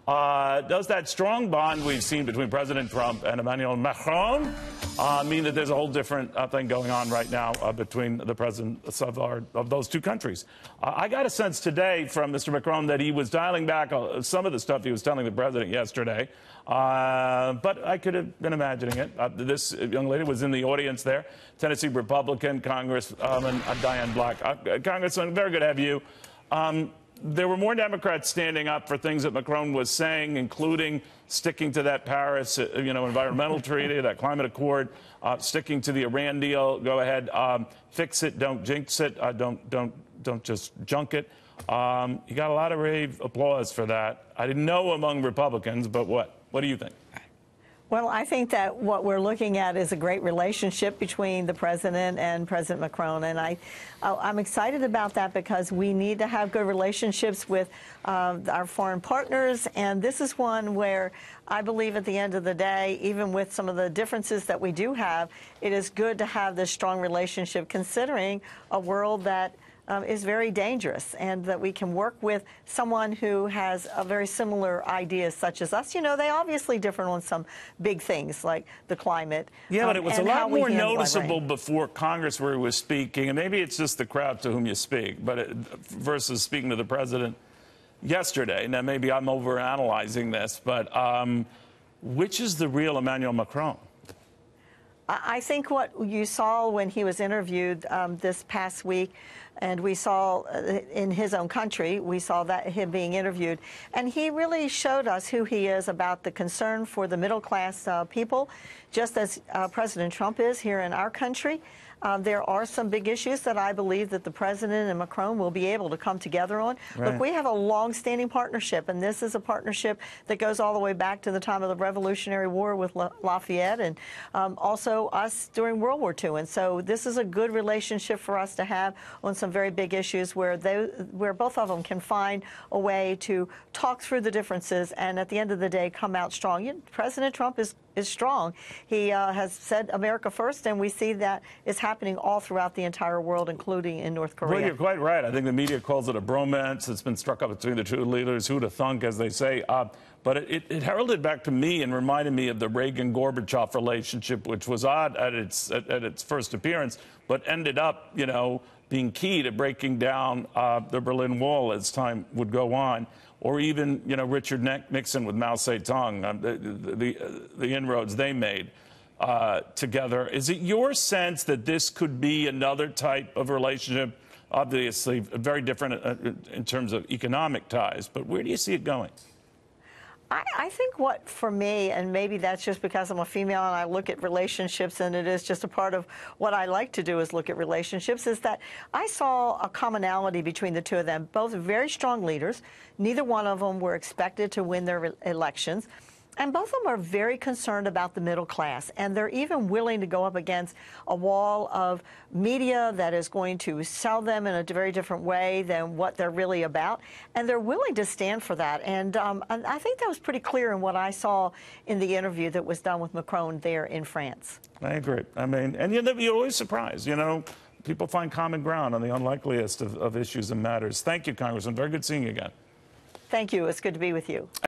Does that strong bond we've seen between President Trump and Emmanuel Macron mean that there's a whole different thing going on right now between the presidents of those two countries? I got a sense today from Mr. Macron that he was dialing back some of the stuff he was telling the president yesterday, but I could have been imagining it. This young lady was in the audience there, Tennessee Republican Congressman Diane. Congressman, very good to have you. There were more Democrats standing up for things that Macron was saying, including sticking to that Paris, environmental treaty, that climate accord, sticking to the Iran deal. Go ahead, fix it, don't jinx it, don't just junk it. You got a lot of rave applause for that. I didn't know among Republicans, but what do you think? Well, I think that what we're looking at is a great relationship between the president and President Macron, and I'm excited about that because we need to have good relationships with our foreign partners, and this is one where I believe at the end of the day, even with some of the differences that we do have, it is good to have this strong relationship considering a world that is very dangerous, and that we can work with someone who has a very similar ideas such as us. You know, they obviously differ on some big things like the climate. Yeah, but it was a lot more noticeable before Congress where he was speaking, and maybe it's just the crowd to whom you speak, but versus speaking to the president yesterday. Now, maybe I'm overanalyzing this, but which is the real Emmanuel Macron? I think what you saw when he was interviewed this past week, and we saw in his own country, we saw that him being interviewed, and he really showed us who he is about the concern for the middle class people, just as President Trump is here in our country. There are some big issues that I believe that the president and Macron will be able to come together on. Right. Look, we have a long-standing partnership, and this is a partnership that goes all the way back to the time of the Revolutionary War with Lafayette, and also us during World War II. And so this is a good relationship for us to have on some very big issues where both of them can find a way to talk through the differences and at the end of the day come out strong. President Trump is strong. He has said America first, and we see that is happening all throughout the entire world, including in North Korea. Well, you're quite right. I think the media calls it a bromance. It's been struck up between the two leaders, who'da thunk, as they say. But it heralded back to me and reminded me of the Reagan-Gorbachev relationship, which was odd at its first appearance, but ended up, being key to breaking down the Berlin Wall as time would go on. Or even, Richard Nixon with Mao Zedong, the inroads they made together. Is it your sense that this could be another type of relationship? Obviously, very different in terms of economic ties, but where do you see it going? I think for me, and maybe that's just because I'm a female and I look at relationships and it is just a part of what I like to do is look at relationships, is that I saw a commonality between the two of them, both very strong leaders. Neither one of them were expected to win their elections. And both of them are very concerned about the middle class, and they're even willing to go up against a wall of media that is going to sell them in a very different way than what they're really about, and they're willing to stand for that. And I think that was pretty clear in what I saw in the interview that was done with Macron there in France. I agree. I mean, and you're always surprised, people find common ground on the unlikeliest of issues and matters. Thank you, Congressman. Very good seeing you again. Thank you. It's good to be with you.